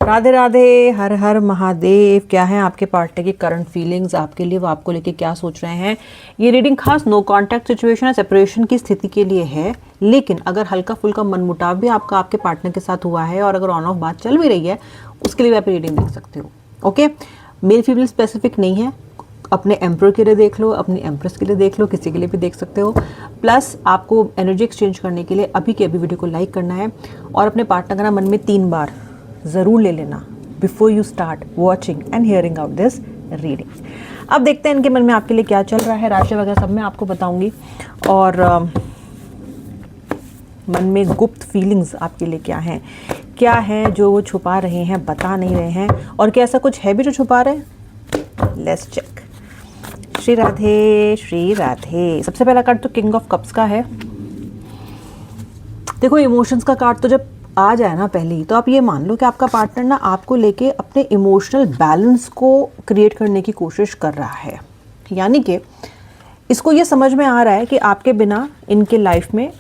राधे राधे, हर हर महादेव। क्या है आपके पार्टनर की करंट फीलिंग्स आपके लिए, वो आपको लेके क्या सोच रहे हैं। ये रीडिंग खास नो कांटेक्ट सिचुएशन है, सेपरेशन की स्थिति के लिए है। लेकिन अगर हल्का फुल्का मनमुटाव भी आपका आपके पार्टनर के साथ हुआ है और अगर ऑन ऑफ बात चल भी रही है, उसके लिए भी आप रीडिंग देख सकते हो। ओके, मेल फीमेल स्पेसिफिक नहीं है। अपने एम्पर के लिए देख लो, अपनी एम्प्रेस के लिए देख लो, किसी के लिए भी देख सकते हो। प्लस आपको एनर्जी एक्सचेंज करने के लिए अभी के अभी वीडियो को लाइक करना है और अपने पार्टनर का नाम मन में 3 बार ज़रूर ले लेना before you start watching and hearing out this reading. अब देखते हैं इनके मन में आपके लिए क्या चल रहा है। राशि वगैरह सब मैं आपको बताऊंगी और मन में गुप्त फीलिंग्स आपके लिए क्या है जो वो छुपा रहे हैं, बता नहीं रहे हैं, और क्या ऐसा कुछ है भी जो छुपा रहे हैं। Let's check. श्री राधे श्री राधे। सबसे पहला कार्ड तो किंग ऑफ कप्स का है। देखो, इमोशंस का कार्ड तो जब आ जाए ना पहले ही, तो आप ये मान लो कि आपका पार्टनर ना आपको लेके अपने इमोशनल बैलेंस को क्रिएट करने की कोशिश कर रहा है। यानी कि इसको ये समझ में आ रहा है कि आपके बिना इनके लाइफ में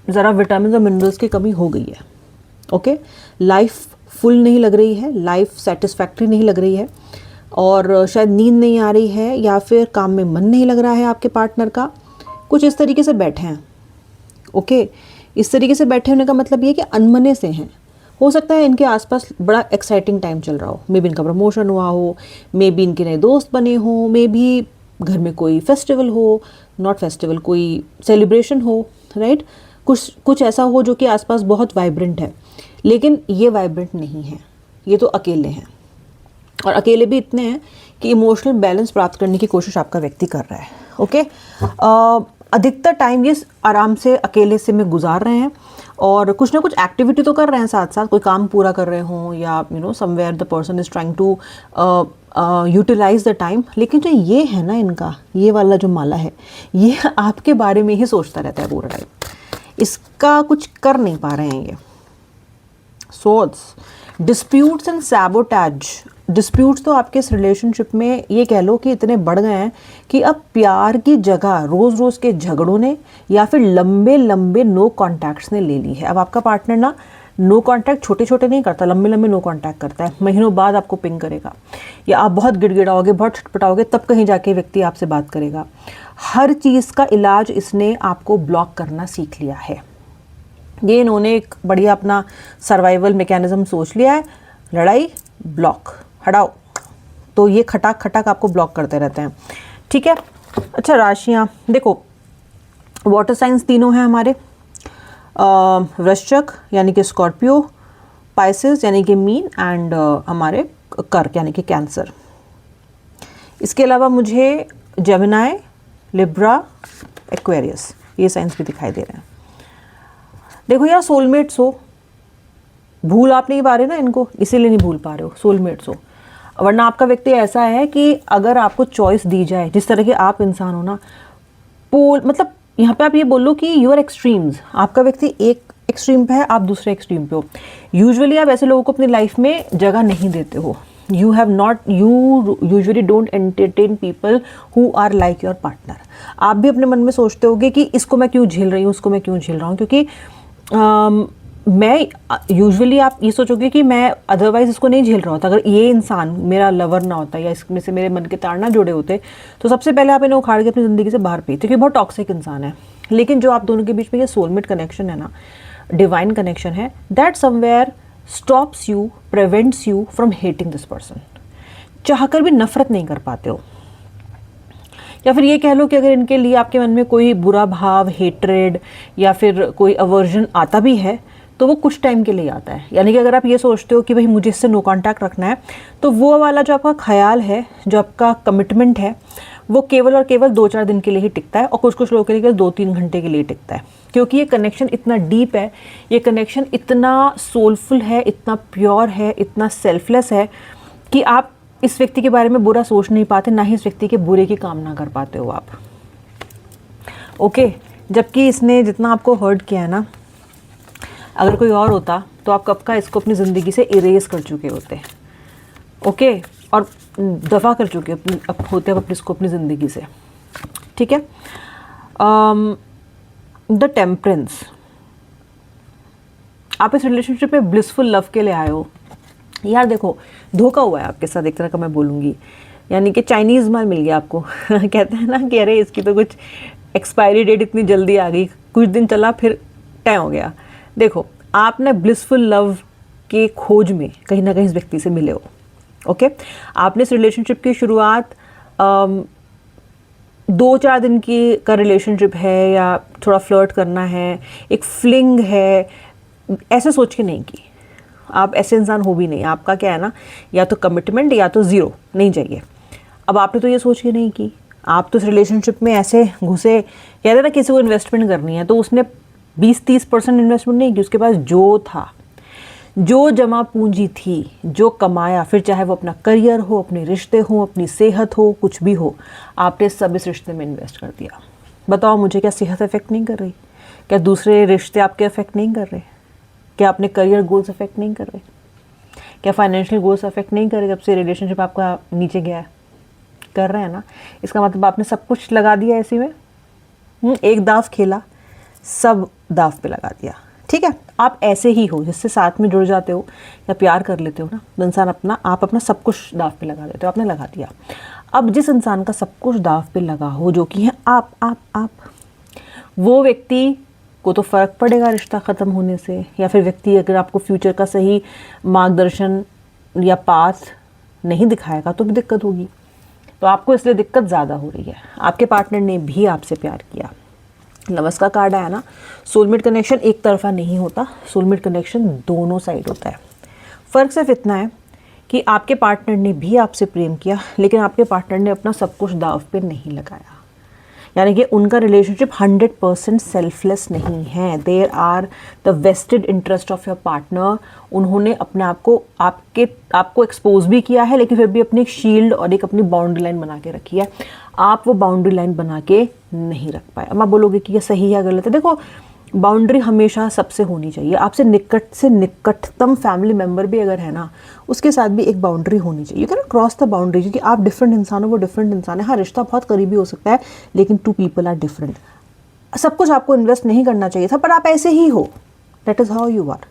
ज़रा विटामिन और मिनरल्स की कमी हो गई है। ओके, लाइफ फुल नहीं लग रही है, लाइफ सेटिस्फैक्ट्री नहीं लग रही है, और शायद नींद नहीं आ रही है या फिर काम में मन नहीं लग रहा है आपके पार्टनर का। कुछ इस तरीके से बैठे हैं। ओके, इस तरीके से बैठे होने का मतलब ये कि अनमने से हैं। हो सकता है इनके आसपास बड़ा एक्साइटिंग टाइम चल रहा हो, मे बी इनका प्रमोशन हुआ हो, मे बी इनके नए दोस्त बने हो, मे बी घर में कोई फेस्टिवल हो, नॉट फेस्टिवल, कोई सेलिब्रेशन हो, राइट। कुछ ऐसा हो जो कि आसपास बहुत वाइब्रेंट है, लेकिन ये वाइब्रेंट नहीं है, ये तो अकेले हैं। और अकेले भी इतने हैं कि इमोशनल बैलेंस प्राप्त करने की कोशिश आपका व्यक्ति कर रहा है। ओके, अधिकतर टाइम ये आराम से अकेले से में गुजार रहे हैं और कुछ ना कुछ एक्टिविटी तो कर रहे हैं साथ साथ, कोई काम पूरा कर रहे हों या somewhere the person is trying to utilize the time. लेकिन जो ये है ना, इनका ये वाला जो माला है, ये आपके बारे में ही सोचता रहता है पूरा टाइम, इसका कुछ कर नहीं पा रहे हैं ये। Swords, disputes and sabotage. Disputes तो आपके इस रिलेशनशिप में ये कह लो कि इतने बढ़ गए हैं कि अब प्यार की जगह रोज़ रोज़ के झगड़ों ने या फिर लंबे लंबे नो कॉन्टैक्ट्स ने ले ली है। अब आपका पार्टनर ना नो कॉन्टैक्ट छोटे छोटे नहीं करता, लंबे लंबे नो कॉन्टैक्ट करता है। महीनों बाद आपको पिंग करेगा, या आप बहुत गिड़गिड़ाओगे, बहुत छटपटाओगे, तब कहीं जाके व्यक्ति आपसे बात करेगा। हर चीज़ का इलाज इसने आपको ब्लॉक करना सीख लिया है। ये इन्होंने एक बढ़िया अपना सर्वाइवल मैकेनिज्म सोच लिया है, लड़ाई ब्लॉक हटाओ, तो ये खटाक खटाक आपको ब्लॉक करते रहते हैं। ठीक है। अच्छा, राशियाँ देखो, वाटर साइंस तीनों हैं हमारे, वृश्चिक यानी कि स्कॉर्पियो, पाइसेस यानी कि मीन, एंड हमारे कर्क यानी कि कैंसर। इसके अलावा मुझे जेमिनाई, लिब्रा, एक्वेरियस, ये साइंस भी दिखाई दे रहे हैं। देखो यार, सोलमेट्स हो, भूल आप नहीं पा रहे ना इनको, इसीलिए नहीं भूल पा रहे हो, सोलमेट्स हो। वरना आपका व्यक्ति ऐसा है कि अगर आपको चॉइस दी जाए, जिस तरह के आप इंसान हो ना, पोल मतलब यहाँ पे आप ये बोलो कि यू आर एक्सट्रीम्स। आपका व्यक्ति एक एक्सट्रीम पे है, आप दूसरे एक्सट्रीम पे हो। यूजुअली आप ऐसे लोगों को अपनी लाइफ में जगह नहीं देते हो। You usually don't entertain people who are like your partner. आप भी अपने मन में सोचते होगे कि इसको मैं क्यों झेल रही हूँ, उसको मैं क्यों झेल रहा हूँ, क्योंकि मैं यूजुअली आप ये सोचोगे कि मैं अदरवाइज इसको नहीं झेल रहा होता। अगर ये इंसान मेरा लवर ना होता या इसमें से मेरे मन के तार ना जुड़े होते, तो सबसे पहले आप इन्हें उखाड़ के अपनी ज़िंदगी से बाहर फेंकते, क्योंकि बहुत टॉक्सिक इंसान है। लेकिन जो आप दोनों के बीच में ये सोलमेट कनेक्शन है ना, डिवाइन कनेक्शन है, that somewhere stops you, prevents you from hating this person. चाहकर भी नफरत नहीं कर पाते हो। या फिर ये कह लो कि अगर इनके लिए आपके मन में कोई बुरा भाव, हेट्रेड या फिर कोई अवर्जन आता भी है, तो वो कुछ टाइम के लिए आता है। यानी कि अगर आप ये सोचते हो कि भाई मुझे इससे नो कांटेक्ट रखना है, तो वो वाला जो आपका ख्याल है, जो आपका कमिटमेंट है, वो केवल और केवल 2-4 दिन के लिए ही टिकता है, और कुछ कुछ लोगों के लिए केवल 2-3 घंटे के लिए टिकता है। क्योंकि ये कनेक्शन इतना डीप है, ये कनेक्शन इतना सोलफुल है, इतना प्योर है, इतना सेल्फलेस है कि आप इस व्यक्ति के बारे में बुरा सोच नहीं पाते, ना ही इस व्यक्ति के बुरे की कामना कर पाते हो आप। ओके, जबकि इसने जितना आपको हर्ट किया है ना, अगर कोई और होता तो आप कब का इसको अपनी ज़िंदगी से इरेज कर चुके होते। ओके, और दफ़ा कर चुके होते आप इसको अपनी ज़िंदगी से। ठीक है। द टेम्परेंस, आप इस रिलेशनशिप में ब्लिसफुल लव के लिए आए हो। यार देखो, धोखा हुआ है आपके साथ एक तरह का, मैं बोलूँगी, यानी कि चाइनीज़ माल मिल गया आपको कहते हैं ना कि अरे इसकी तो कुछ एक्सपायरी डेट इतनी जल्दी आ गई, कुछ दिन चला फिर तय हो गया। देखो, आप ना ब्लिसफुल लव के खोज में कहीं ना कहीं इस व्यक्ति से मिले हो। ओके, आपने इस रिलेशनशिप की शुरुआत 2-4 दिन की का रिलेशनशिप है या थोड़ा फ्लर्ट करना है, एक फ्लिंग है, ऐसे सोच के नहीं की। आप ऐसे इंसान हो भी नहीं। आपका क्या है ना, या तो कमिटमेंट या तो ज़ीरो, नहीं चाहिए। अब आपने तो ये सोच के नहीं की, आप तो इस रिलेशनशिप में ऐसे घुसे, कहते ना किसी को इन्वेस्टमेंट करनी है तो उसने 20-30% इन्वेस्टमेंट नहीं की, उसके पास जो था, जो जमा पूंजी थी, जो कमाया, फिर चाहे वो अपना करियर हो, अपने रिश्ते हो, अपनी सेहत हो, कुछ भी हो, आपने सब इस रिश्ते में इन्वेस्ट कर दिया। बताओ मुझे, क्या सेहत अफेक्ट नहीं कर रही? क्या दूसरे रिश्ते आपके अफेक्ट नहीं कर रहे? क्या अपने करियर गोल्स अफेक्ट नहीं कर रहे? क्या फाइनेंशियल गोल्स अफेक्ट नहीं कर रहे जब से रिलेशनशिप आपका नीचे गया है? कर रहे हैं ना। इसका मतलब आपने सब कुछ लगा दिया ऐसे में। एक दाव खेला, सब दाव पे लगा दिया। ठीक है, आप ऐसे ही हो, जिससे साथ में जुड़ जाते हो या प्यार कर लेते हो ना, तो इंसान आप अपना सब कुछ दाव पे लगा देते हो। आपने लगा दिया। अब जिस इंसान का सब कुछ दाव पे लगा हो, जो कि है आप, वो व्यक्ति को तो फ़र्क पड़ेगा रिश्ता ख़त्म होने से, या फिर व्यक्ति अगर आपको फ्यूचर का सही मार्गदर्शन या पाथ नहीं दिखाएगा तो भी दिक्कत होगी। तो आपको इसलिए दिक्कत ज़्यादा हो रही है। आपके पार्टनर ने भी आपसे प्यार किया। लवर्स का कार्ड आया ना, सोलमेट कनेक्शन एक तरफा नहीं होता, सोलमेट कनेक्शन दोनों साइड होता है। फ़र्क सिर्फ इतना है कि आपके पार्टनर ने भी आपसे प्रेम किया, लेकिन आपके पार्टनर ने अपना सब कुछ दाव पे नहीं लगाया। यानी कि उनका रिलेशनशिप 100% सेल्फलेस नहीं है। There are the vested interest of your partner. उन्होंने अपने आप को आपको एक्सपोज भी किया है, लेकिन फिर भी अपनी एक शील्ड और एक अपनी बाउंड्री लाइन बना के रखी है। आप वो बाउंड्री लाइन बना के नहीं रख पाए। अब आप बोलोगे कि ये सही है गलत है। देखो, बाउंड्री हमेशा सबसे होनी चाहिए। आपसे निकट से निकटतम फैमिली मेम्बर भी अगर है ना, उसके साथ भी एक बाउंड्री होनी चाहिए। You can not cross the boundary, क्योंकि आप डिफरेंट इंसान हो, वो डिफरेंट इंसान है। हाँ, रिश्ता बहुत करीबी हो सकता है, लेकिन 2 पीपल आर डिफरेंट। सब कुछ आपको इन्वेस्ट नहीं करना चाहिए था, पर आप ऐसे ही हो। That is how you are.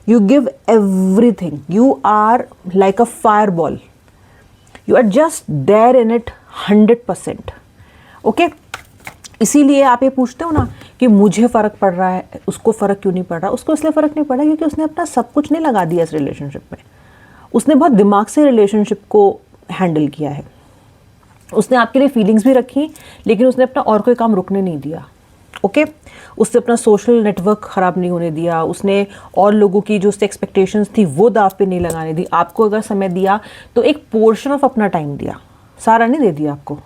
You give everything. You are like a fireball. You are just there in it 100%। Okay, इसीलिए आप ये पूछते हो ना कि मुझे फ़र्क पड़ रहा है, उसको फ़र्क क्यों नहीं पड़ रहा? उसको इसलिए फ़र्क नहीं पड़ रहा क्योंकि उसने अपना सब कुछ नहीं लगा दिया इस रिलेशनशिप में। उसने बहुत दिमाग से रिलेशनशिप को हैंडल किया है। उसने आपके लिए फीलिंग्स भी रखी, लेकिन उसने अपना और कोई काम रुकने नहीं दिया। ओके, उसने अपना सोशल नेटवर्क ख़राब नहीं होने दिया। उसने और लोगों की जो उससे एक्सपेक्टेशंस थी वो दाव पे नहीं लगाने दी। आपको अगर समय दिया तो एक पोर्शन ऑफ अपना टाइम दिया, सारा नहीं दे दिया आपको।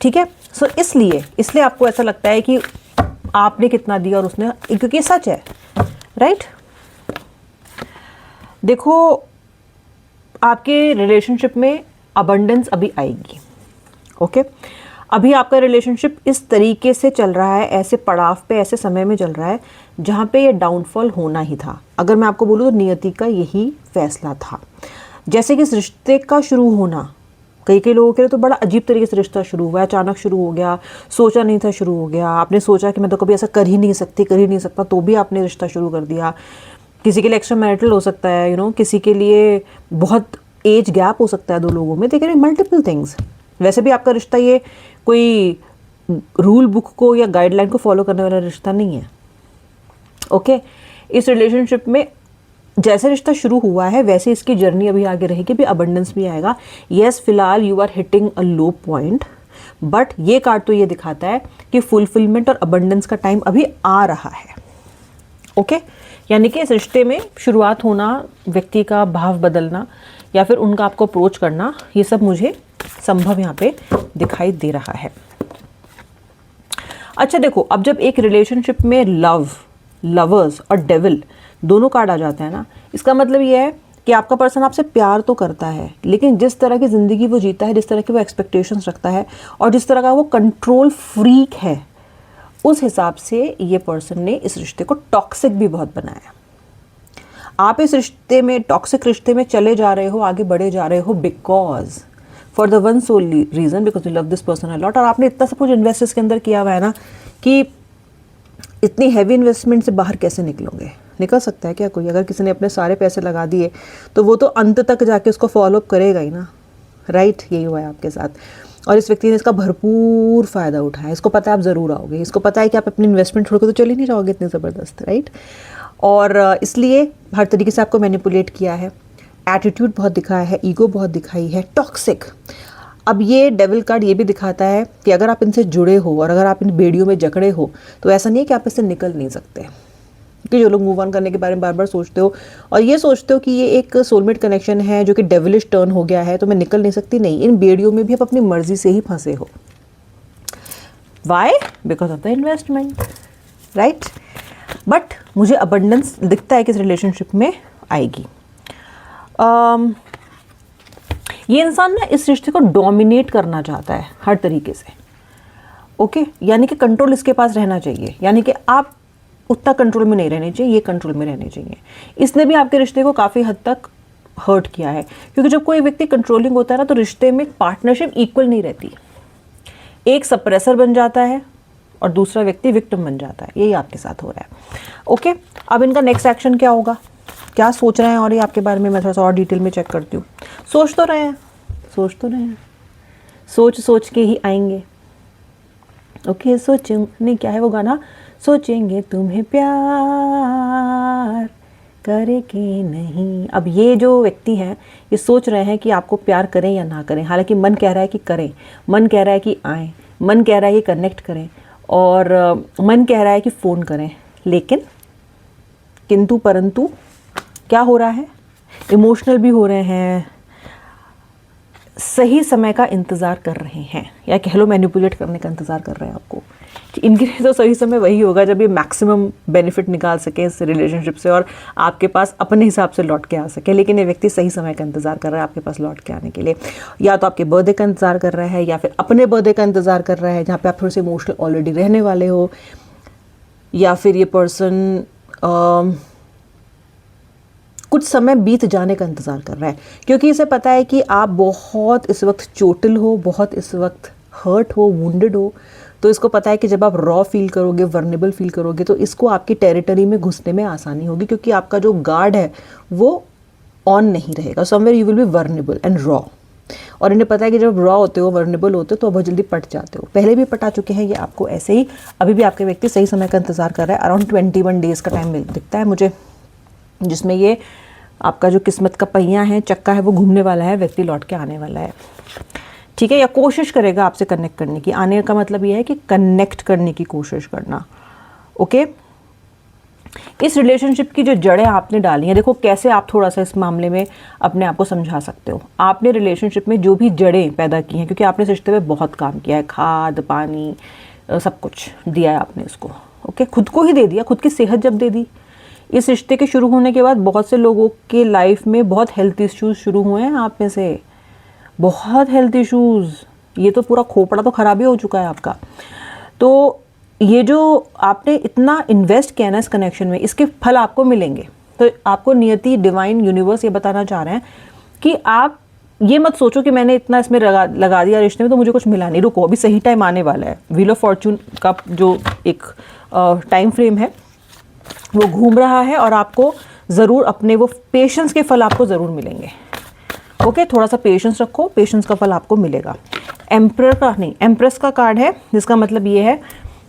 ठीक है, सो इसलिए आपको ऐसा लगता है कि आपने कितना दिया और उसने, क्योंकि सच है, राइट? देखो, आपके रिलेशनशिप में अबंडेंस अभी आएगी। ओके, अभी आपका रिलेशनशिप इस तरीके से चल रहा है, ऐसे पड़ाव पे, ऐसे समय में चल रहा है जहाँ पे ये डाउनफॉल होना ही था। अगर मैं आपको बोलूँ तो नियति का यही फैसला था। जैसे कि इस रिश्ते का शुरू होना, कई लोगों के लिए तो बड़ा अजीब तरीके से रिश्ता शुरू हुआ, अचानक शुरू हो गया, सोचा नहीं था शुरू हो गया। आपने सोचा कि मैं तो कभी ऐसा कर ही नहीं सकता, तो भी आपने रिश्ता शुरू कर दिया। किसी के लिए एक्स्ट्रा मैरिटल हो सकता है, यू नो, किसी के लिए बहुत एज गैप हो सकता है 2 लोगों में। They can be multiple things. वैसे भी आपका रिश्ता ये कोई रूल बुक को या गाइडलाइन को फॉलो करने वाला रिश्ता नहीं है। ओके, इस रिलेशनशिप में जैसे रिश्ता शुरू हुआ है वैसे इसकी जर्नी अभी आगे रहेगी, भी अबंडेंस भी आएगा। यस, फिलहाल you are hitting a low point, but ये कार्ड तो ये दिखाता है कि फुलफिलमेंट और अबंडेंस का टाइम अभी आ रहा है। ओके, यानी कि इस रिश्ते में शुरुआत होना, व्यक्ति का भाव बदलना या फिर उनका आपको अप्रोच करना, ये सब मुझे संभव यहाँ पे दिखाई दे रहा है। अच्छा देखो, अब जब एक रिलेशनशिप में लवर्स और डेविल दोनों कार्ड आ जाते हैं ना, इसका मतलब ये है कि आपका पर्सन आपसे प्यार तो करता है, लेकिन जिस तरह की ज़िंदगी वो जीता है, जिस तरह की वो एक्सपेक्टेशंस रखता है और जिस तरह का वो कंट्रोल फ्रीक है, उस हिसाब से ये पर्सन ने इस रिश्ते को टॉक्सिक भी बहुत बनाया। आप इस रिश्ते में, टॉक्सिक रिश्ते में चले जा रहे हो, आगे बढ़े जा रहे हो because for the one soul reason, because you love this person a lot. और आपने इतना सब कुछ इन्वेस्ट इसके अंदर किया हुआ है ना कि इतनी हैवी इन्वेस्टमेंट से बाहर कैसे निकलोगे? निकल सकता है क्या कोई? अगर किसी ने अपने सारे पैसे लगा दिए तो वो तो अंत तक जाके उसको फॉलोअप करेगा ही ना, राइट? यही हुआ है आपके साथ, और इस व्यक्ति ने इसका भरपूर फ़ायदा उठाया। इसको पता है आप ज़रूर आओगे, इसको पता है कि आप अपनी इन्वेस्टमेंट छोड़ के तो चले नहीं जाओगे इतने ज़बरदस्त, राइट? और इसलिए हर तरीके से आपको मैनिपुलेट किया है, एटीट्यूड बहुत दिखाया है, ईगो बहुत दिखाई है, टॉक्सिक। अब ये डेविल कार्ड ये भी दिखाता है कि अगर आप इनसे जुड़े हो और अगर आप इन बेड़ियों में जकड़े हो तो ऐसा नहीं है कि आप इससे निकल नहीं सकते। क्योंकि जो लोग मूव ऑन करने के बारे में बार बार सोचते हो और ये सोचते हो कि ये एक सोलमेट कनेक्शन है जो कि डेविलिश टर्न हो गया है तो मैं निकल नहीं सकती, नहीं, इन बेड़ियों में भी आप अपनी मर्जी से ही फंसे हो। Why? Because of the investment, right? But मुझे अबंडेंस दिखता है कि इस रिलेशनशिप में आएगी। ये इंसान ना इस रिश्ते को डोमिनेट करना चाहता है हर तरीके से, ओके? यानी कि कंट्रोल इसके पास रहना चाहिए, यानी कि आप उतना कंट्रोल में नहीं रहने चाहिए, ये कंट्रोल में रहने चाहिए। इसने भी आपके रिश्ते को काफ़ी हद तक हर्ट किया है, क्योंकि जब कोई व्यक्ति कंट्रोलिंग होता है ना तो रिश्ते में पार्टनरशिप इक्वल नहीं रहती। एक सप्रेसर बन जाता है और दूसरा व्यक्ति विक्टिम बन जाता है। यही आपके साथ हो रहा है, ओके? अब इनका नेक्स्ट एक्शन क्या होगा, क्या सोच रहे हैं और ये आपके बारे में मैं थोड़ा सा और डिटेल में चेक करती हूँ। सोच तो रहे हैं, सोच सोच के ही आएंगे, ओके? सोचेंगे, क्या है वो गाना, सोचेंगे तुम्हें प्यार करे कि नहीं। अब ये जो व्यक्ति हैं ये सोच रहे हैं कि आपको प्यार करें या ना करें, हालांकि मन कह रहा है कि करें, मन कह रहा है कि आएँ, मन कह रहा है कि कनेक्ट करें, और मन कह रहा है कि फ़ोन करें, लेकिन किंतु परंतु क्या हो रहा है, इमोशनल भी हो रहे हैं, सही समय का इंतज़ार कर रहे हैं, या कह लो मैनिपुलेट करने का इंतज़ार कर रहे हैं आपको कि इनके लिए तो सही समय वही होगा जब ये मैक्सिमम बेनिफिट निकाल सके इस रिलेशनशिप से और आपके पास अपने हिसाब से लौट के आ सके। लेकिन ये व्यक्ति सही समय का इंतज़ार कर रहा है आपके पास लौट के आने के लिए, या तो आपके बर्थडे का इंतज़ार कर रहा है या फिर अपने बर्थडे का इंतज़ार कर रहा है जहाँ पे आप थोड़े से इमोशनल ऑलरेडी रहने वाले हो, या फिर ये पर्सन कुछ समय बीत जाने का इंतज़ार कर रहा है, क्योंकि इसे पता है कि आप बहुत इस वक्त चोटिल हो, बहुत इस वक्त हर्ट हो, वुंडेड हो। तो इसको पता है कि जब आप रॉ फील करोगे, वर्नेबल फील करोगे, तो इसको आपकी टेरिटरी में घुसने में आसानी होगी, क्योंकि आपका जो गार्ड है वो ऑन नहीं रहेगा। Somewhere you will be vulnerable and raw, और इन्हें पता है कि जब रॉ होते हो, वर्नेबल होते हो, तो बहुत जल्दी पट जाते हो। पहले भी पटा चुके हैं ये आपको ऐसे ही, अभी भी आपके व्यक्ति सही समय का इंतज़ार कर रहा है। अराउंड 21 डेज़ का टाइम दिखता है मुझे, जिसमें ये आपका जो किस्मत का पहिया है, चक्का है, वो घूमने वाला है, व्यक्ति लौट के आने वाला है, ठीक है? या कोशिश करेगा आपसे कनेक्ट करने की। आने का मतलब ये है कि कनेक्ट करने की कोशिश करना, ओके? इस रिलेशनशिप की जो जड़ें आपने डाली हैं, देखो कैसे आप थोड़ा सा इस मामले में अपने आप को समझा सकते हो। आपने रिलेशनशिप में जो भी जड़ें पैदा की हैं, क्योंकि आपने इस रिश्ते में बहुत काम किया है, खाद पानी सब कुछ दिया है आपने इसको, ओके? खुद को ही दे दिया, खुद की सेहत जब दे दी। इस रिश्ते के शुरू होने के बाद बहुत से लोगों के लाइफ में बहुत हेल्थ इश्यूज़ शुरू हुए हैं, आप में से बहुत हेल्थ इश्यूज़। ये तो पूरा खोपड़ा तो ख़राब ही हो चुका है आपका। तो ये जो आपने इतना इन्वेस्ट किया ना इस कनेक्शन में, इसके फल आपको मिलेंगे। तो आपको नियति, डिवाइन, यूनिवर्स ये बताना चाह रहे हैं कि आप ये मत सोचो कि मैंने इतना इसमें लगा दिया रिश्ते में तो मुझे कुछ मिला नहीं। रुको, अभी सही टाइम आने वाला है। व्हील ऑफ फॉर्चून का जो एक टाइम फ्रेम है वो घूम रहा है और आपको ज़रूर अपने वो पेशेंस के फल आपको ज़रूर मिलेंगे, ओके? थोड़ा सा पेशेंस रखो, पेशेंस का फल आपको मिलेगा। एम्परर का नहीं, एम्प्रेस का कार्ड है, जिसका मतलब ये है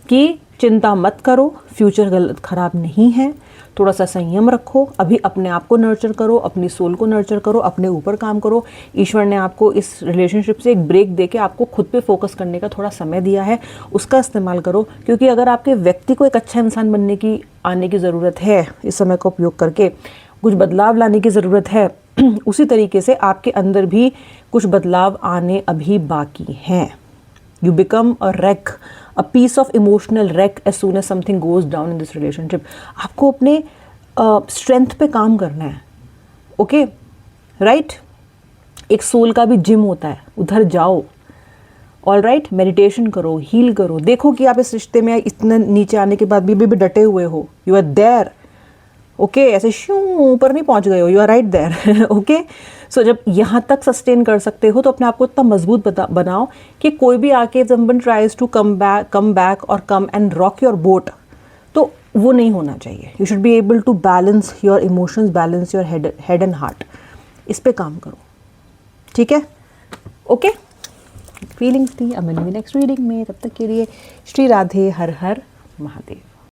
कि चिंता मत करो, फ्यूचर गलत ख़राब नहीं है, थोड़ा सा संयम रखो, अभी अपने आप को नर्चर करो, अपनी सोल को नर्चर करो, अपने ऊपर काम करो। ईश्वर ने आपको इस रिलेशनशिप से एक ब्रेक देके आपको खुद पे फोकस करने का थोड़ा समय दिया है, उसका इस्तेमाल करो। क्योंकि अगर आपके व्यक्ति को एक अच्छा इंसान बनने की आने की ज़रूरत है, इस समय का उपयोग करके कुछ बदलाव लाने की ज़रूरत है, उसी तरीके से आपके अंदर भी कुछ बदलाव आने अभी बाकी हैं। You become a wreck, a piece of emotional wreck as soon as something goes down in this relationship. आपको अपने स्ट्रेंथ पे काम करना है, ओके? राइट? एक सोल का भी जिम होता है, उधर जाओ, ऑल राइट? मेडिटेशन करो, हील करो। देखो कि आप इस रिश्ते में इतना नीचे आने के बाद भी डटे हुए हो, यू आर देयर, ओके? ऐसे शू ऊपर नहीं पहुंच गए हो, you are right there, okay? So जब यहाँ तक सस्टेन कर सकते हो तो अपने आप को इतना मजबूत बनाओ कि कोई भी आके someone tries to come back और come and rock your boat, तो वो नहीं होना चाहिए। You should be able to balance your emotions, balance your head and heart. इस पे काम करो, ठीक है? ओके, फीलिंग्स थी। अब मिलेंगे नेक्स्ट रीडिंग में, तब तक के लिए श्री राधे, हर हर महादेव।